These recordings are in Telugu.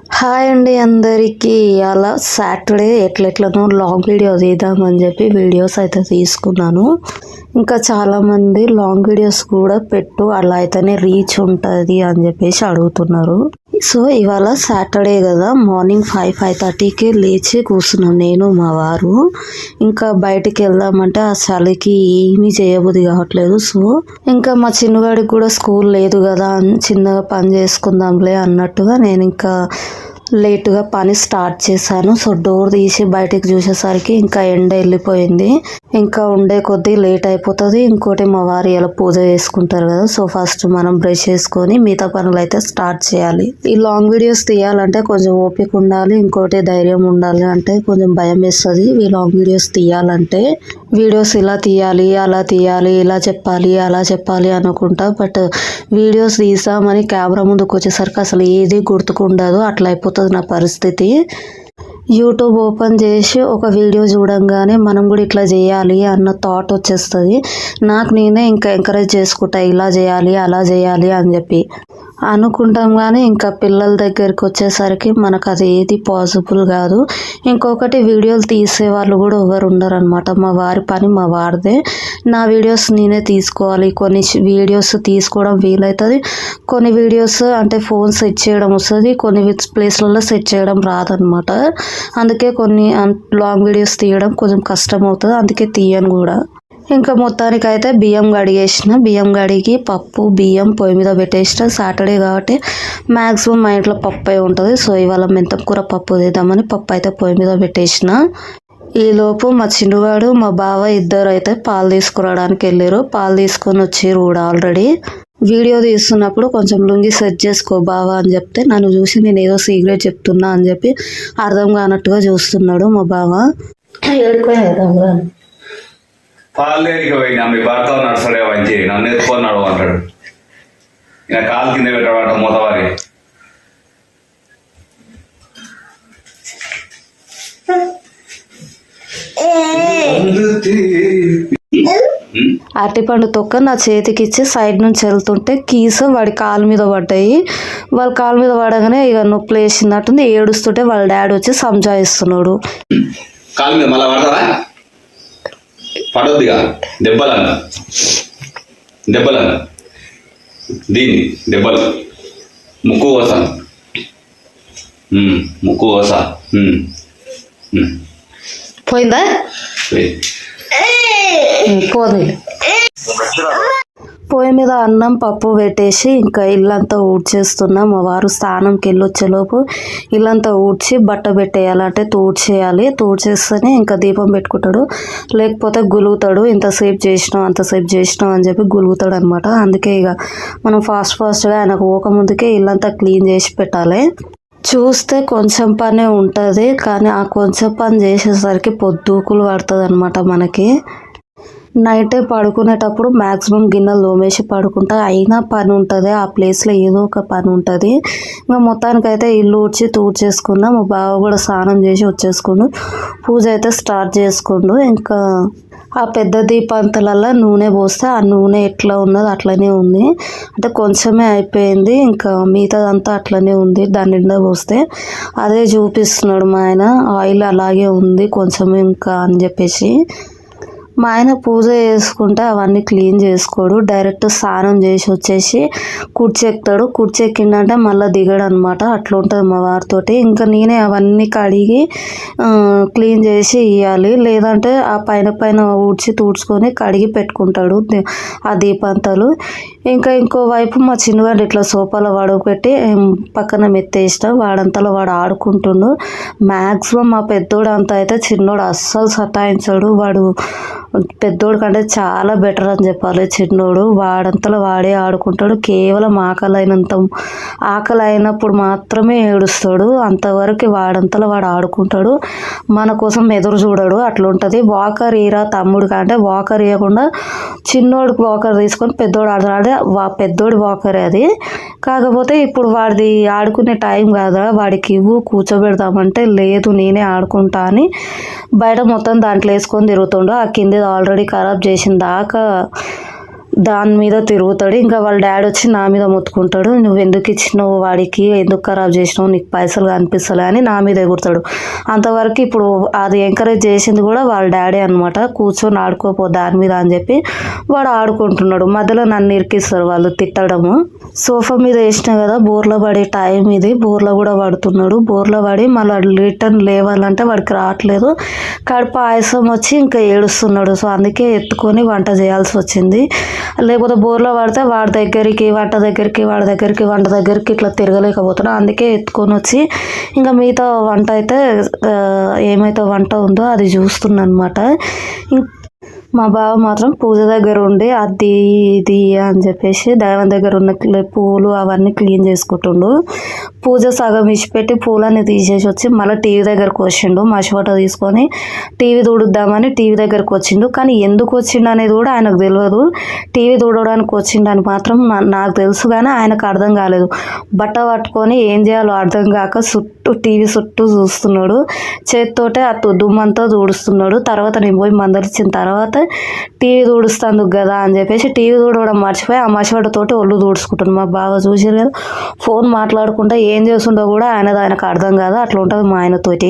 హాయ్ అండి అందరికీ. అలా సాటర్డే ఎట్లెట్లనో లాంగ్ వీడియో తీద్దామని చెప్పి వీడియోస్ అయితే తీసుకున్నాను. ఇంకా చాలామంది లాంగ్ వీడియోస్ కూడా పెట్టు, అలా అయితేనే రీచ్ ఉంటుంది అని చెప్పేసి అడుగుతున్నారు. సో ఇవాళ సాటర్డే కదా, మార్నింగ్ 5:30కి లేచి కూర్చున్నాం నేను మా వారు. ఇంకా బయటికి వెళ్దామంటే ఆ చలికి ఏమీ చేయబుద్ధి కావట్లేదు. సో ఇంకా మా చిన్నవాడికి కూడా స్కూల్ లేదు కదా, చిన్నగా పని చేసుకుందాంలే అన్నట్టుగా నేను ఇంకా లేటుగా పని స్టార్ట్ చేశాను. సో డోర్ తీసి బయటికి చూసేసరికి ఇంకా ఎండ వెళ్ళిపోయింది. ఇంకా ఉండే కొద్దీ లేట్ అయిపోతుంది. ఇంకోటి మా వారు ఇలా పూజ చేసుకుంటారు కదా, సో ఫస్ట్ మనం బ్రష్ చేసుకొని మిగతా పనులు అయితే స్టార్ట్ చేయాలి. ఈ లాంగ్ వీడియోస్ తీయాలంటే కొంచెం ఓపిక ఉండాలి, ఇంకోటి ధైర్యం ఉండాలి. అంటే కొంచెం భయం వేస్తుంది ఈ లాంగ్ వీడియోస్ తీయాలంటే. వీడియోస్ ఇలా తీయాలి, అలా తీయాలి, ఇలా చెప్పాలి, అలా చెప్పాలి అనుకుంటా. బట్ వీడియోస్ తీసామని కెమెరా ముందుకు వచ్చేసరికి అసలు ఏది గుర్తుకుండదు. అట్లా అయిపోతుంది నా పరిస్థితి. యూట్యూబ్ ఓపెన్ చేసి ఒక వీడియో చూడంగానే మనం కూడా ఇట్లా చేయాలి అన్న థాట్ వచ్చేస్తుంది. నాకు నేనే ఇంకా ఎంకరేజ్ చేసుకుంటా, ఇలా చేయాలి, అలా చేయాలి అని చెప్పి అనుకుంటాం. కానీ ఇంకా పిల్లల దగ్గరికి వచ్చేసరికి మనకు అది ఏది పాసిబుల్ కాదు. ఇంకొకటి వీడియోలు తీసే వాళ్ళు కూడా ఎవరు ఉండరు అనమాట. మా వారి పని మా వారిదే. నా వీడియోస్ నేనే తీసుకోవాలి. కొన్ని వీడియోస్ తీసుకోవడం వీలవుతుంది, కొన్ని వీడియోస్ అంటే ఫోన్ సెట్ చేయడం వస్తుంది, కొన్ని ప్లేస్లలో సెట్ చేయడం రాదనమాట. అందుకే కొన్ని లాంగ్ వీడియోస్ తీయడం కొంచెం కష్టం అవుతుంది, అందుకే తీయను కూడా. ఇంకా మొత్తానికి అయితే బియ్యం కడిగేసిన. బియ్యం కడిగి పప్పు బియ్యం పొయ్యి మీద పెట్టేసిన. సాటర్డే కాబట్టి మ్యాక్సిమం మా ఇంట్లో పప్పు అయి ఉంటుంది. సో ఇవాళ మెంతం కూర పప్పు తీద్దామని పప్పు అయితే పొయ్యి మీద పెట్టేసిన. ఈలోపు మా చిన్నవాడు మా బావ ఇద్దరు అయితే పాలు తీసుకురావడానికి వెళ్ళారు. పాలు తీసుకొని వచ్చారు కూడా ఆల్రెడీ. వీడియో తీస్తున్నప్పుడు కొంచెం లుంగి సెట్ చేసుకో బావా అని చెప్తే నన్ను చూసి నేను ఏదో సీక్రెట్ చెప్తున్నా అని చెప్పి అర్థం కానట్టుగా చూస్తున్నాడు మా బావ. పాలు దేనికి పోయినా మీ భర్త నడుస్తాడే మంచి నన్ను ఎత్తుకున్నాడు అంటాడు. ఇక కాలు కింద పెట్టాడు మూతవారి. అరటిపండు తొక్క నా చేతికి ఇచ్చి సైడ్ నుంచి వెళ్తుంటే కీస్ వాడి కాలు మీద పడ్డాయి. వాళ్ళ కాలు మీద పడగానే ఇక నొప్పి వేసినట్టుంది, ఏడుస్తుంటే వాళ్ళ డాడీ వచ్చి సంజాయిస్తున్నాడు. కాలు మీద మళ్ళా పడతారా? పడొద్దిగా దెబ్బలన్న దీన్ని దెబ్బలు ముక్కు కోసా ముక్కు కోసా పోయిందా? పోదు. పొయ్యి మీద అన్నం పప్పు పెట్టేసి ఇంకా ఇల్లంతా ఊడ్చేస్తున్నా. మా వారు స్నానంకి వెళ్ళొచ్చేలోపు ఇల్లంతా ఊడ్చి బట్ట పెట్టేయాలంటే తూడ్చేయాలి. తూడ్చేస్తేనే ఇంకా దీపం పెట్టుకుంటాడు, లేకపోతే గులుగుతాడు. ఇంతసేపు చేసినాం అంతసేపు చేసినాం అని చెప్పి గులుగుతాడు అనమాట. అందుకే ఇక మనం ఫాస్ట్గా ఆయనకు పోకముందుకే ఇల్లంతా క్లీన్ చేసి పెట్టాలి. చూస్తే కొంచెం పనే ఉంటుంది, కానీ ఆ కొంచెం పని చేసేసరికి పొద్దుకులు పడుతుంది అనమాట మనకి. నైటే పడుకునేటప్పుడు మ్యాక్సిమం గిన్నెలు తోమేసి పడుకుంటా. అయినా పని ఉంటుంది, ఆ ప్లేస్లో ఏదో ఒక పని ఉంటుంది. ఇంకా మొత్తానికైతే ఇల్లు ఊడ్చి తూడ్చేసుకున్నా. మా బావ కూడా స్నానం చేసి వచ్చేసుకుండు, పూజ అయితే స్టార్ట్ చేసుకుండు. ఇంకా ఆ పెద్ద దీపంతలలో నూనె పోస్తే ఆ నూనె ఎట్లా ఉన్నది అట్లనే ఉంది, అంటే కొంచెమే అయిపోయింది. ఇంకా మిగతాదంతా అట్లనే ఉంది. దాని నిండా పోస్తే అదే చూపిస్తున్నాడు మా ఆయన. ఆయిల్ అలాగే ఉంది కొంచెం ఇంకా అని చెప్పేసి. మా ఆయన పూజ చేసుకుంటే అవన్నీ క్లీన్ చేసుకోడు, డైరెక్ట్ స్నానం చేసి వచ్చేసి కుర్చెక్కుతాడు. కుర్చెక్కిండంటే మళ్ళీ దిగడు అనమాట. అట్లా ఉంటుంది మా వారితోటి. ఇంకా నేనే అవన్నీ కడిగి క్లీన్ చేసి ఇవ్వాలి, లేదంటే ఆ పైన ఊడ్చి తూడ్చుకొని కడిగి పెట్టుకుంటాడు ఆ దీపంతాలు. ఇంకా ఇంకోవైపు మా చిన్నవాడు ఇట్లా సోఫాలో పెట్టి పక్కన మెత్తేసిన. వాడంతలో వాడు ఆడుకుంటుండు. మ్యాక్సిమం మా పెద్దోడు అంతా అయితే చిన్నోడు అస్సలు సతాయించాడు. వాడు పెద్దోడు కంటే చాలా బెటర్ అని చెప్పాలి చిన్నోడు. వాడంతలో వాడే ఆడుకుంటాడు. కేవలం ఆకలి అయినప్పుడు మాత్రమే ఏడుస్తాడు. అంతవరకు వాడంతలో వాడు ఆడుకుంటాడు, మన కోసం ఎదురు చూడడు. అట్లా ఉంటుంది. వాకర్ ఇరా తమ్ముడు కంటే వాకర్ ఇవ్వకుండా చిన్నోడికి వాకర్ తీసుకొని పెద్దోడు ఆడుతున్నాడు. పెద్దోడి వాకరే అది. కాకపోతే ఇప్పుడు వాడిది ఆడుకునే టైం కాదా, వాడికి ఇవ్వు కూర్చోబెడదామంటే లేదు నేనే ఆడుకుంటా అని బయట మొత్తం దాంట్లో వేసుకొని తిరుగుతుండు. ఆ కింద ఆల్రెడీ ఖరాబ్ చేసిన దాకా దాని మీద తిరుగుతాడు. ఇంకా వాళ్ళ డాడీ వచ్చి నా మీద మొత్తుకుంటాడు, నువ్వు ఎందుకు ఇచ్చినావు వాడికి, ఎందుకు ఖరాబ్ చేసినావు, నీకు పైసలు కనిపిస్తలే అని నా మీద ఎగురుతాడు. అంతవరకు ఇప్పుడు అది ఎంకరేజ్ చేసింది కూడా వాళ్ళ డాడీ అనమాట. కూర్చొని ఆడుకోపో దాని మీద అని చెప్పి వాడు ఆడుకుంటున్నాడు. మధ్యలో నన్ను ఇరికిస్తారు వాళ్ళు తిట్టడము. సోఫా మీద వేసినా కదా, బోర్లో పడే టైం ఇది, బోర్లో కూడా పడుతున్నాడు. బోర్లో పడి మళ్ళీ రిటర్న్ లేవాలంటే వాడికి రావట్లేదు. కడుపు ఆయాసం వచ్చి ఇంకా ఏడుస్తున్నాడు. సో అందుకే ఎత్తుకొని వంట చేయాల్సి వచ్చింది. లేకపోతే బోర్లో పడితే వాడి దగ్గరికి వంట దగ్గరికి ఇట్లా తిరగలేకపోతున్నా. అందుకే ఎత్తుకొని వచ్చి ఇంకా మిగతా వంట అయితే ఏమైతే వంట ఉందో అది చూస్తున్నా అనమాట. మా బావ మాత్రం పూజ దగ్గర ఉండి అది ఇది అని చెప్పేసి దైవం దగ్గర ఉన్న పూలు అవన్నీ క్లీన్ చేసుకుంటుండు. పూజ సగం ఇచ్చిపెట్టి పూలన్నీ తీసేసి వచ్చి మళ్ళీ టీవీ దగ్గరకు వచ్చిండు. మసిబట్ట తీసుకొని టీవీ తుడుద్దామని టీవీ దగ్గరకు వచ్చిండు. కానీ ఎందుకు వచ్చిండు అనేది కూడా ఆయనకు తెలియదు. టీవీ తుడవడానికి వచ్చిండని మాత్రం నాకు తెలుసు, కానీ ఆయనకు అర్థం కాలేదు. బట్ట పట్టుకొని ఏం చేయాలో అర్థం కాక టీవీ చుట్టూ చూస్తున్నాడు. చేతితోటే ఆ దుమ్మంతా తుడుస్తున్నాడు. తర్వాత నేను పోయి మందలిచ్చిన తర్వాత టీవీ తుడుస్తాందుకు కదా అని చెప్పేసి టీవీ తుడవడం మర్చిపోయి ఆ మసిబట్టతోటి ఒళ్ళు తుడుచుకుంటాను. మా బావ చూసారు కదా, ఫోన్ మాట్లాడుకుంటా ఏం చేస్తుండో కూడా ఆయనకు అర్థం కాదు. అట్లా ఉంటుంది మా ఆయనతోటి.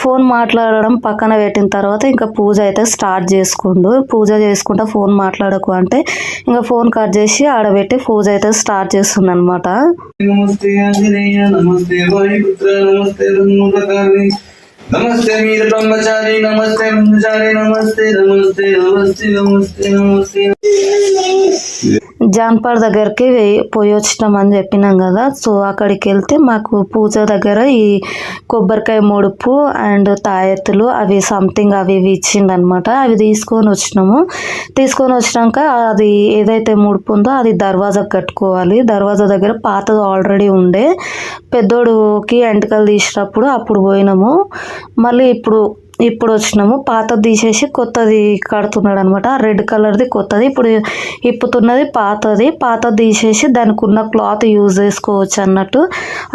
ఫోన్ మాట్లాడడం పక్కన పెట్టిన తర్వాత ఇంకా పూజ అయితే స్టార్ట్ చేసుకుండు. పూజ చేసుకుంటా ఫోన్ మాట్లాడకు అంటే ఇంకా ఫోన్ కట్ చేసి ఆడబెట్టి పూజ అయితే స్టార్ట్ చేస్తుంది అనమాట. నమస్తే ఆంజనేయ, నమస్తే వాయుపుత్ర, నమస్తే బ్రహ్మకారి, నమస్తే వీర బ్రహ్మచారి, నమస్తే బ్రహ్మచారి, నమస్తే నమస్తే నమస్తే నమస్తే నమస్తే. జాన్పాడ్ దగ్గరికి పోయి వచ్చినామని చెప్పినాం కదా. సో అక్కడికి వెళ్తే మాకు పూజ దగ్గర ఈ కొబ్బరికాయ ముడుపు అండ్ తాయెత్తులు అవి సంథింగ్ అవి ఇచ్చిండనమాట. అవి తీసుకొని వచ్చినాక అది ఏదైతే ముడుపు ఉందో అది దర్వాజాకు కట్టుకోవాలి. దర్వాజా దగ్గర పాతది ఆల్రెడీ ఉండే, పెద్దోడుకి ఎంటకలు తీసినప్పుడు అప్పుడు పోయినాము. మళ్ళీ ఇప్పుడు వచ్చినాము. పాతది తీసేసి కొత్తది కడుతున్నాడు అనమాట. రెడ్ కలర్ది కొత్తది, ఇప్పుడు ఇప్పుతున్నది పాతది తీసేసి దానికి ఉన్న క్లాత్ యూజ్ చేసుకోవచ్చు అన్నట్టు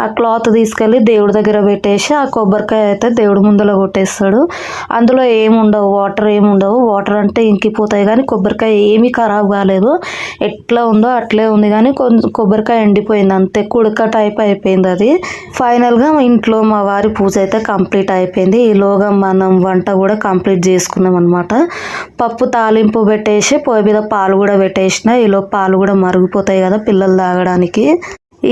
ఆ క్లాత్ తీసుకెళ్ళి దేవుడి దగ్గర పెట్టేసి ఆ కొబ్బరికాయ అయితే దేవుడి ముందర కొట్టేస్తాడు. అందులో ఏముండవు, వాటర్ అంటే ఇంకిపోతాయి, కానీ కొబ్బరికాయ ఏమీ ఖరాబ్ కాలేదు, ఎట్లా ఉందో అట్లే ఉంది. కానీ కొబ్బరికాయ ఎండిపోయింది అంతే, కుడక టైప్ అయిపోయింది అది. ఫైనల్గా ఇంట్లో మా వారి పూజ అయితే కంప్లీట్ అయిపోయింది. ఈలోగా మనం వంట కూడా కంప్లీట్ చేసుకున్నాం అనమాట. పప్పు తాలింపు పెట్టేసి పొయ్యి మీద పాలు కూడా పెట్టేసిన. ఈలో పాలు కూడా మరిగిపోతాయి కదా పిల్లలు తాగడానికి.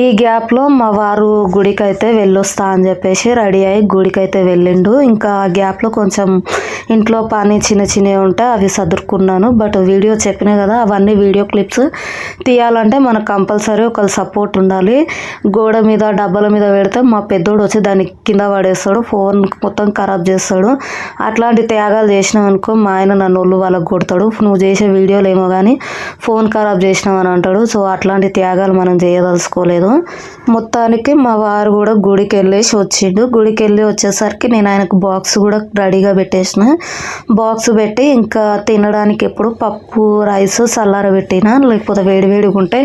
ఈ గ్యాప్లో మా వారు గుడికి అయితే వెళ్ళొస్తా అని చెప్పేసి రెడీ అయ్యి గుడికి అయితే వెళ్ళిండు. ఇంకా ఆ గ్యాప్లో కొంచెం ఇంట్లో పని చిన్నవి ఉంటే అవి సదురుకున్నాను. బట్ వీడియో చెప్పినా కదా, అవన్నీ వీడియో క్లిప్స్ తీయాలంటే మనకు కంపల్సరీ ఒకళ్ళు సపోర్ట్ ఉండాలి. గోడ మీద డబ్బాల మీద పెడితే మా పెద్దోడు వచ్చి దాన్ని కింద పడేస్తాడు, ఫోన్ మొత్తం ఖరాబ్ చేస్తాడు. అట్లాంటి త్యాగాలు చేసినావు అనుకో మా ఆయన నన్ను ఒళ్ళు వాళ్ళకు కొడతాడు. నువ్వు చేసే వీడియోలు ఏమో కానీ ఫోన్ ఖరాబ్ చేసినావు అని అంటాడు. సో అట్లాంటి త్యాగాలు మనం చేయదలుచుకోలేదు. మొత్తానికి మా వారు కూడా గుడికి వెళ్ళేసి వచ్చిండు. గుడికి వెళ్ళి వచ్చేసరికి నేను ఆయనకు బాక్స్ కూడా రెడీగా పెట్టేసిన. బాక్స్ పెట్టి ఇంకా తినడానికి ఎప్పుడు పప్పు రైస్ చల్లారబెట్టిన, లేకపోతే వేడిగా ఉంటే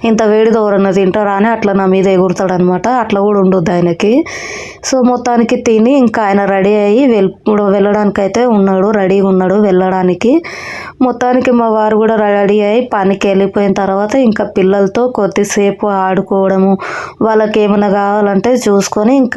ఇంత వేడితో ఎవరన్నా తింటారా అని అట్లా నా మీద ఎగురుతాడు అనమాట. అట్లా కూడా ఉండొద్దు ఆయనకి. సో మొత్తానికి తిని ఇంకా ఆయన రెడీ అయ్యి వెళ్ళడానికి అయితే రెడీగా ఉన్నాడు వెళ్ళడానికి. మొత్తానికి మా వారు కూడా రెడీ అయ్యి పనికి వెళ్ళిపోయిన తర్వాత ఇంకా పిల్లలతో కొద్దిసేపు ఆడుకోవడము, వాళ్ళకి ఏమైనా కావాలంటే చూసుకొని ఇంకా